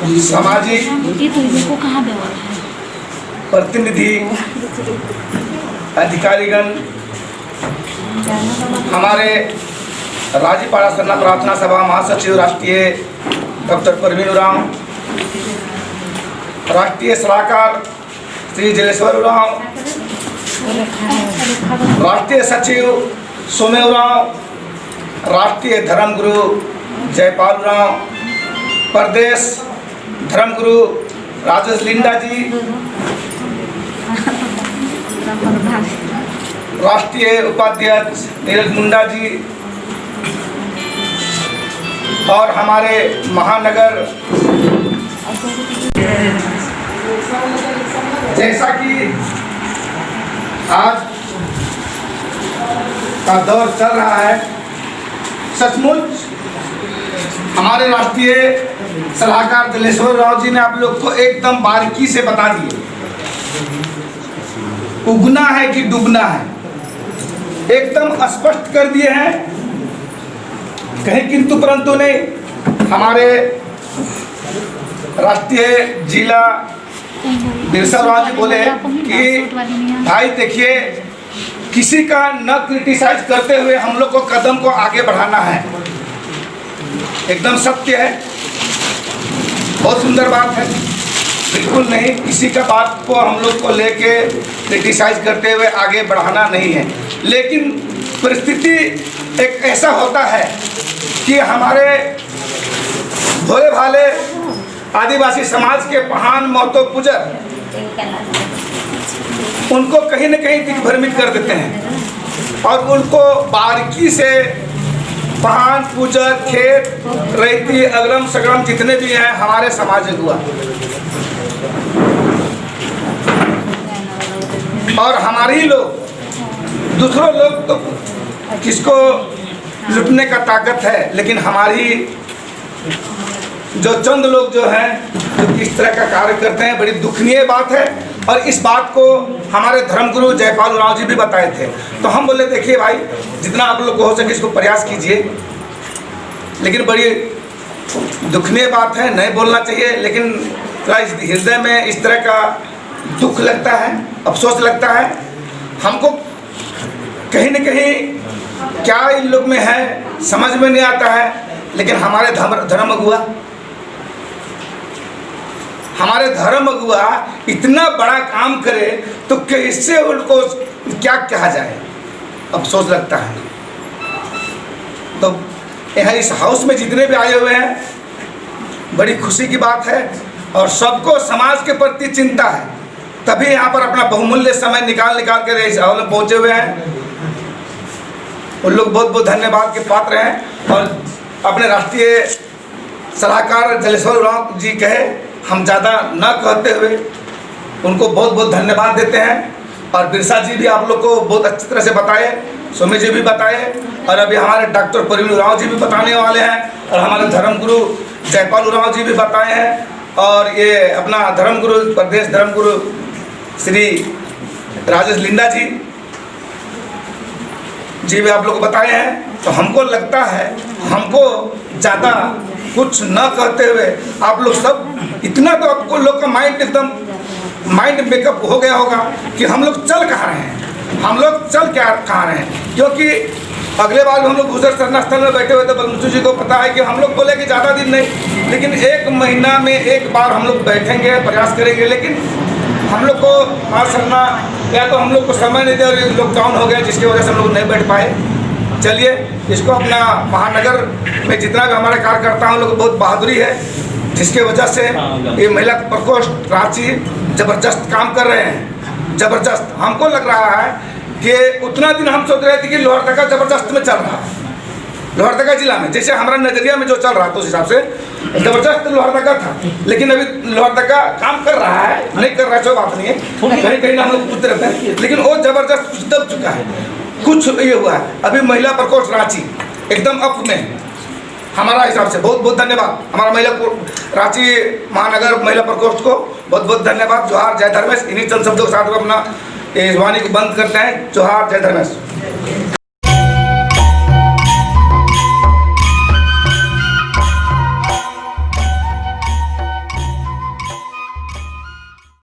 सामाजिक प्रतिनिधि अधिकारीगण, हमारे राज्यपाल सरना प्रार्थना सभा महासचिव राष्ट्रीय डॉक्टर परवीन उरांव, राष्ट्रीय सलाहकार श्री जलेश्वर उरांव, राष्ट्रीय सचिव सोमे उरांव, राष्ट्रीय धर्मगुरु जयपाल उरांव, प्रदेश धर्मगुरु राजेश लिंडा जी, राष्ट्रीय उपाध्यक्ष नीरज मुंडा जी और हमारे महानगर, जैसा कि आज का दौर चल रहा है, सचमुच हमारे राष्ट्रीय सलाहकार जलेश्वर राव जी ने आप लोग को एकदम बारीकी से बता दिए, उगना है कि डूबना है एकदम स्पष्ट कर दिए हैं। कहीं किंतु परंतु नहीं, हमारे राष्ट्रीय जिला बिरसा राव जी बोले कि भाई देखिए, किसी का न क्रिटिसाइज करते हुए हम लोग को कदम को आगे बढ़ाना है। एकदम सत्य है, बहुत सुंदर बात है। बिल्कुल नहीं, किसी का बात को हम लोग को लेके क्रिटिसाइज करते हुए आगे बढ़ाना नहीं है, लेकिन परिस्थिति एक ऐसा होता है कि हमारे भोले भाले आदिवासी समाज के महान महतो पूजक उनको कहीं न कहीं दिग्भ्रमित कर देते हैं और उनको बारीकी से महान पूजक, खेत, रैती, अगरम सगरम जितने भी हैं हमारे समाज हुआ और हमारे ही लोग, दूसरों लोग तो किसको लुटने का ताकत है, लेकिन हमारी जो चंद लोग जो हैं जो इस तरह का कार्य करते हैं, बड़ी दुखनीय बात है। और इस बात को हमारे धर्मगुरु जयपाल उरांव जी भी बताए थे। तो हम बोले देखिए भाई, जितना आप लोग को हो सके इसको प्रयास कीजिए, लेकिन बड़ी दुखनीय बात है, नहीं बोलना चाहिए, लेकिन हृदय में इस तरह का दुख लगता है, अफसोस लगता है। हमको कहीं न कहीं क्या इन लोग में है समझ में नहीं आता है, लेकिन हमारे धर्म अगुआ इतना बड़ा काम करे तो कैसे उनको क्या कहा जाए, अफसोस लगता है। तो यहाँ इस हाउस में जितने भी आए हुए हैं, बड़ी खुशी की बात है और सबको समाज के प्रति चिंता है, तभी यहाँ पर अपना बहुमूल्य समय निकाल के इस हाउस में पहुँचे हुए हैं। उन लोग बहुत बहुत धन्यवाद के पात्र हैं और अपने राष्ट्रीय सलाहकार जलेश्वर उरांव जी कहे, हम ज़्यादा न कहते हुए उनको बहुत बहुत धन्यवाद देते हैं। और बिरसा जी भी आप लोग को बहुत अच्छी तरह से बताए, सोमे जी भी बताए और अभी हमारे डॉक्टर परवीन उरांव जी भी बताने वाले हैं और हमारे धर्मगुरु जयपाल उरांव जी भी बताए हैं और ये अपना धर्मगुरु, प्रदेश धर्मगुरु श्री राजेश लिंडा जी भी आप लोग को बताए हैं। तो हमको लगता है, हमको ज़्यादा कुछ न कहते हुए आप लोग सब इतना तो आपको लोग का माइंड एकदम मेकअप हो गया होगा कि हम लोग चल कहाँ रहे हैं, हम लोग चल क्या कहाँ रहे हैं। क्योंकि अगले बार हम लोग गुजर सरना स्थल में बैठे हुए थे, बलमुचू जी को पता है कि हम लोग बोले कि ज़्यादा दिन नहीं, लेकिन 1 महीना में एक बार हम लोग बैठेंगे, प्रयास करेंगे। लेकिन हम लोग को सरना या तो हम लोग को समय नहीं दिया और लॉकडाउन हो गया, जिसकी वजह से हम लोग नहीं बैठ पाए। चलिए, इसको अपना महानगर में जितना भी हमारे कार्यकर्ता हैं, लोग बहुत बहादुरी है, जिसके वजह से ये महिला प्रकोष्ठ रांची ज़बरदस्त काम कर रहे हैं, ज़बरदस्त। हमको लग रहा है कि उतना दिन हम सोच रहे थे कि लोहरदगा ज़बरदस्त में चल रहा है, लोहरदगा जिला में जैसे हमारा नज़रिया में जो चल रहा था उस हिसाब से ज़बरदस्त लोहरदगा था। लेकिन अभी लोहरदगा काम कर रहा है, नहीं कर रहा है, कोई बात नहीं है, कहीं कहीं हम लोग पूछते रहते हैं, लेकिन वो ज़बरदस्त कुछ दब चुका है, कुछ ये हुआ है। अभी महिला प्रकोष्ठ रांची एकदम अप में हमारा हिसाब से बहुत बहुत धन्यवाद हमारा महिला रांची महानगर महिला प्रकोष्ठ को बहुत बहुत धन्यवाद। जोहार, जय धर्मेश। इन्हीं चंद शब्दों के साथ अपना इस वाणी को बंद करते हैं। जोहार, जय धर्मेश।